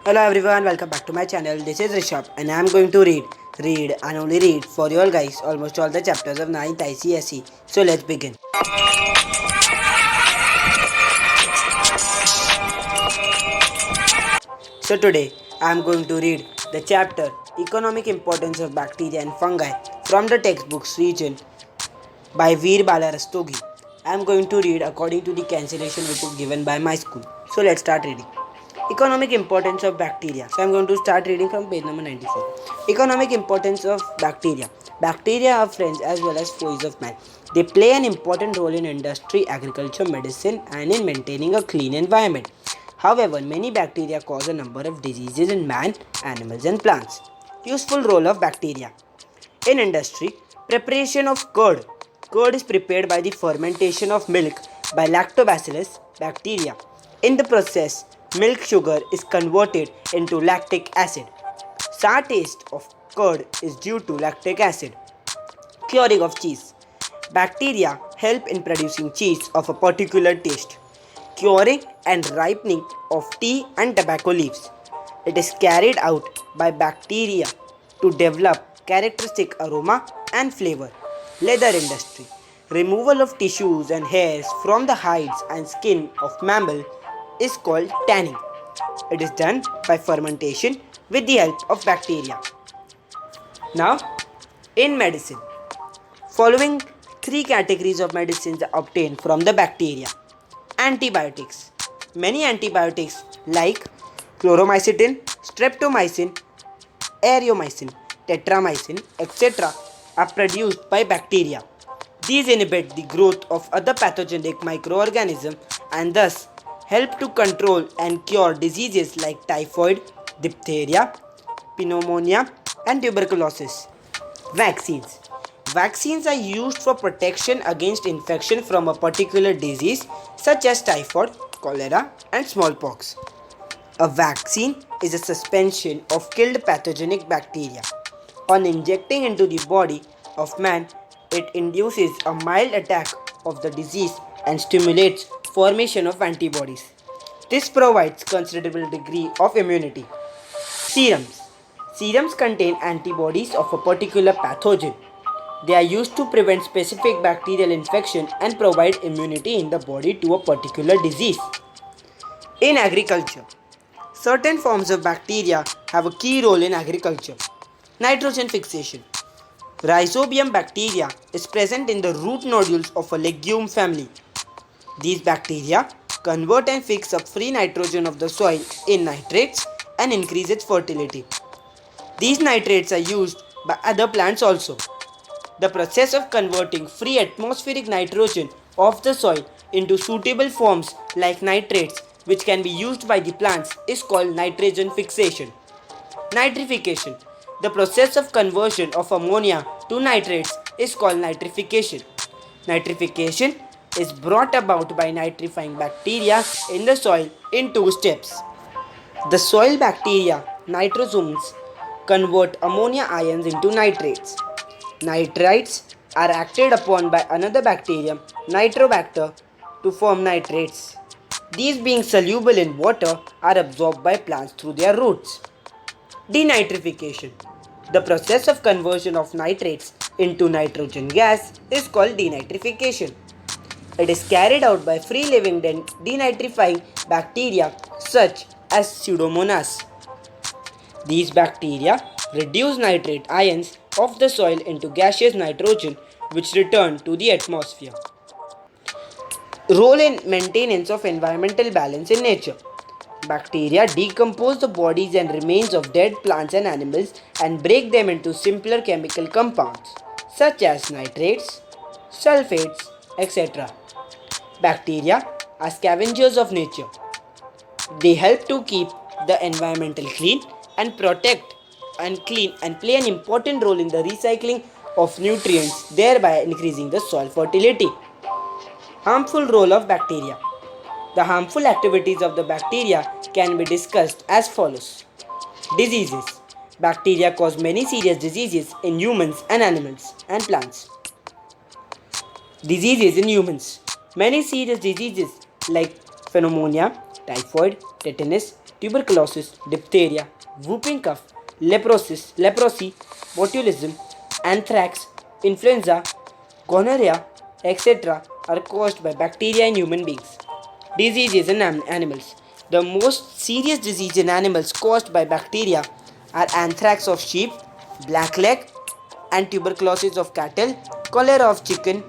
Hello everyone, welcome back to my channel. This is Rishabh and I am going to read and only read for you all guys almost all the chapters of 9th ICSE. So let's begin. So today I am going to read the chapter Economic Importance of Bacteria and Fungi from the textbooks region by Veer Balarastogi. I am going to read according to the cancellation which is given by my school. So let's start reading. Economic importance of bacteria. So I'm going to start reading from page number 94. Economic importance of bacteria. Bacteria are friends as well as foes of man. They play an important role in industry, agriculture, medicine, and in maintaining a clean environment. However, many bacteria cause a number of diseases in man, animals, and plants. Useful role of bacteria. In industry, preparation of curd. Curd is prepared by the fermentation of milk by lactobacillus bacteria. In the process, milk sugar is converted into lactic acid. Sour taste of curd is due to lactic acid. Curing of cheese. Bacteria help in producing cheese of a particular taste. Curing and ripening of tea and tobacco leaves. It is carried out by bacteria to develop characteristic aroma and flavor. Leather industry. Removal of tissues and hairs from the hides and skin of mammal is called tanning. It is done by fermentation with the help of bacteria. Now, in medicine, following three categories of medicines are obtained from the bacteria. Antibiotics. Many antibiotics like chloromycetin, streptomycin, aeromycin, tetramycin, etc. are produced by bacteria. These inhibit the growth of other pathogenic microorganisms and thus help to control and cure diseases like typhoid, diphtheria, pneumonia, and tuberculosis. Vaccines. Vaccines are used for protection against infection from a particular disease such as typhoid, cholera, and smallpox. A vaccine is a suspension of killed pathogenic bacteria. On injecting into the body of man, it induces a mild attack of the disease and stimulates formation of antibodies. This provides considerable degree of immunity. Serums. Serums contain antibodies of a particular pathogen. They are used to prevent specific bacterial infection and provide immunity in the body to a particular disease. In agriculture, certain forms of bacteria have a key role in agriculture. Nitrogen fixation. Rhizobium bacteria is present in the root nodules of a legume family. These bacteria convert and fix up free nitrogen of the soil in nitrates and increase its fertility. These nitrates are used by other plants also. The process of converting free atmospheric nitrogen of the soil into suitable forms like nitrates which can be used by the plants is called nitrogen fixation. Nitrification. The process of conversion of ammonia to nitrates is called nitrification. Nitrification is brought about by nitrifying bacteria in the soil in two steps. The soil bacteria nitrosomes convert ammonia ions into nitrates. Nitrites are acted upon by another bacterium, Nitrobacter, to form nitrates. These, being soluble in water, are absorbed by plants through their roots. Denitrification. The process of conversion of nitrates into nitrogen gas is called denitrification. It is carried out by free living denitrifying bacteria such as Pseudomonas. These bacteria reduce nitrate ions of the soil into gaseous nitrogen which return to the atmosphere. Role in maintenance of environmental balance in nature. Bacteria decompose the bodies and remains of dead plants and animals and break them into simpler chemical compounds such as nitrates, sulfates, etc. Bacteria are scavengers of nature. They help to keep the environment clean and protect and clean and play an important role in the recycling of nutrients, thereby increasing the soil fertility. Harmful role of bacteria. The harmful activities of the bacteria can be discussed as follows. Diseases. Bacteria cause many serious diseases in humans and animals and plants. Diseases in humans. Many serious diseases like pneumonia, typhoid, tetanus, tuberculosis, diphtheria, whooping cough, leprosy, botulism, anthrax, influenza, gonorrhea, etc. are caused by bacteria in human beings. Diseases in animals. The most serious disease in animals caused by bacteria are anthrax of sheep, blackleg, and tuberculosis of cattle, cholera of chicken,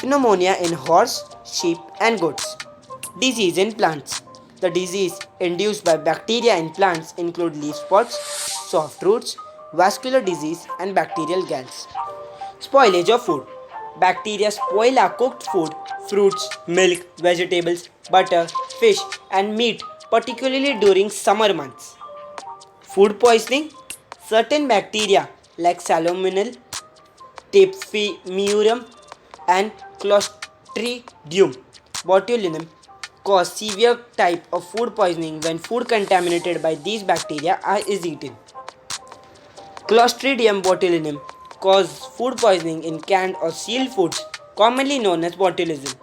pneumonia in horse, sheep, and goats. Disease in plants. The disease induced by bacteria in plants include leaf spots, soft roots, vascular disease, and bacterial galls. Spoilage of food. Bacteria spoil our cooked food, fruits, milk, vegetables, butter, fish, and meat, particularly during summer months. Food poisoning. Certain bacteria like Salmonella, Tapeworm, and Clostridium botulinum cause severe type of food poisoning when food contaminated by these bacteria is eaten. Clostridium botulinum cause food poisoning in canned or sealed foods, commonly known as botulism.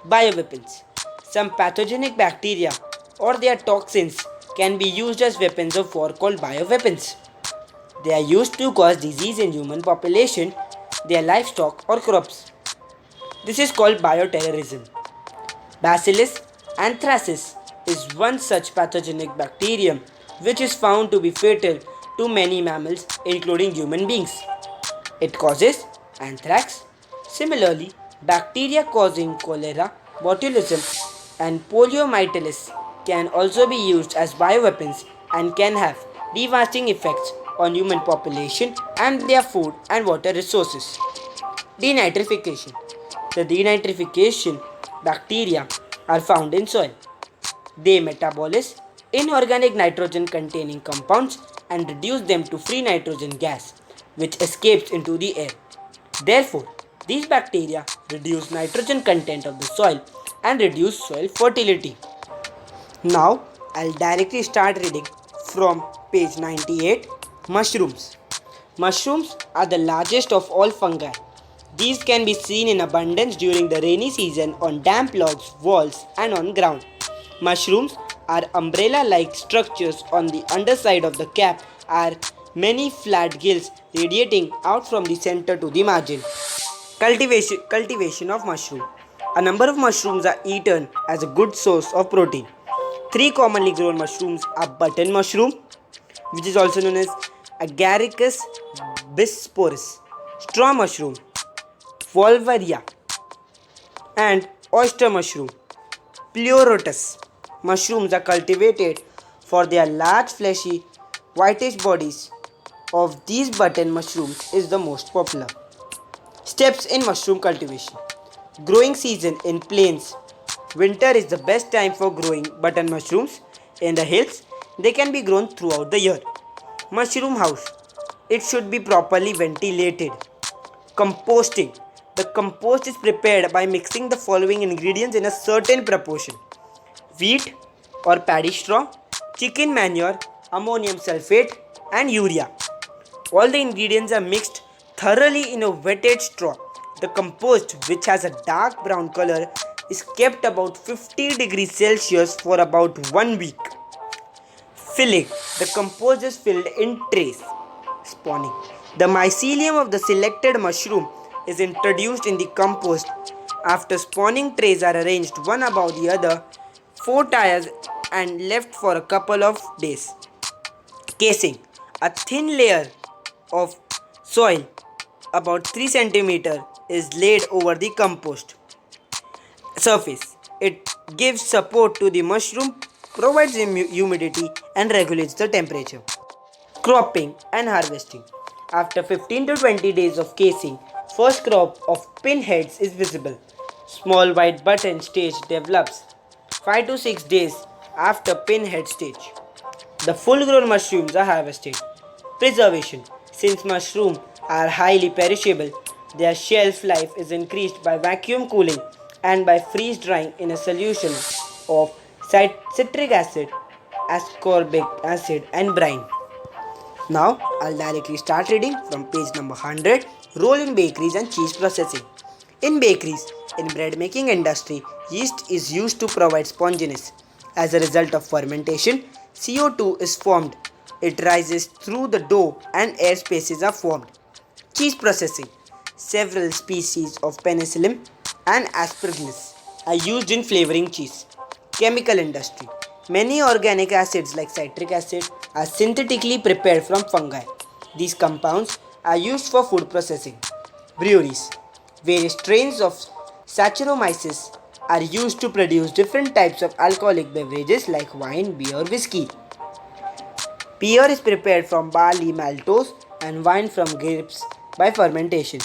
Bioweapons. Some pathogenic bacteria or their toxins can be used as weapons of war called bioweapons. They are used to cause disease in human population, their livestock or crops. This is called bioterrorism. Bacillus anthracis is one such pathogenic bacterium which is found to be fatal to many mammals including human beings. It causes anthrax. Similarly, bacteria causing cholera, botulism, and poliomyelitis can also be used as bioweapons and can have devastating effects on human population and their food and water resources. Denitrification. The denitrification bacteria are found in soil. They metabolize inorganic nitrogen containing compounds and reduce them to free nitrogen gas, which escapes into the air. Therefore, these bacteria reduce nitrogen content of the soil and reduce soil fertility. Now, I'll directly start reading from page 98. Mushrooms. Mushrooms are the largest of all fungi. These can be seen in abundance during the rainy season on damp logs, walls, and on ground. Mushrooms are umbrella-like structures on the underside of the cap are many flat gills radiating out from the center to the margin. Cultivation of mushroom. A number of mushrooms are eaten as a good source of protein. Three commonly grown mushrooms are button mushroom, which is also known as Agaricus bisporus, straw mushroom, Volvaria, and oyster mushroom, Pleurotus. Mushrooms are cultivated for their large fleshy whitish bodies. Of these, button mushrooms is the most popular. Steps in mushroom cultivation. Growing season in plains. Winter is the best time for growing button mushrooms. In the hills, they can be grown throughout the year. Mushroom house. It should be properly ventilated. Composting. The compost is prepared by mixing the following ingredients in a certain proportion: wheat or paddy straw, chicken manure, ammonium sulfate, and urea. All the ingredients are mixed thoroughly in a wetted straw. The compost, which has a dark brown color, is kept about 50 degrees Celsius for about 1 week. Filling. The compost is filled in trays. Spawning. The mycelium of the selected mushroom is introduced in the compost. After spawning, trays are arranged one above the other, 4 tiers, and left for a couple of days. Casing. A thin layer of soil about 3 cm is laid over the compost surface. It gives support to the mushroom, provides humidity, and regulates the temperature. Cropping and harvesting. After 15 to 20 days of casing, first crop of pinheads is visible. Small white button stage develops 5 to 6 days after pinhead stage. The full-grown mushrooms are harvested. Preservation. Since mushrooms are highly perishable, their shelf life is increased by vacuum cooling and by freeze drying in a solution of citric acid, ascorbic acid, and brine. Now, I'll directly start reading from page number 100. Role in bakeries and cheese processing. In bakeries, in bread making industry, yeast is used to provide sponginess. As a result of fermentation, CO2 is formed. It rises through the dough and air spaces are formed. Cheese processing. Several species of penicillin and aspergillus are used in flavoring cheese. Chemical industry. Many organic acids like citric acid are synthetically prepared from fungi. These compounds are used for food processing. Breweries. Various strains of Saccharomyces are used to produce different types of alcoholic beverages like wine, beer, whiskey. Beer is prepared from barley maltose and wine from grapes by fermentation.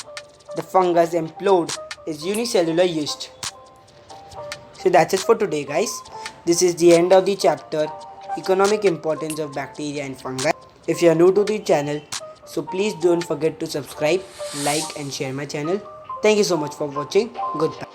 The fungus employed is unicellular yeast. So that's it for today, guys. This is the end of the chapter Economic Importance of Bacteria and Fungi. If you are new to the channel, so please don't forget to subscribe, like and share my channel. Thank you so much for watching. Goodbye.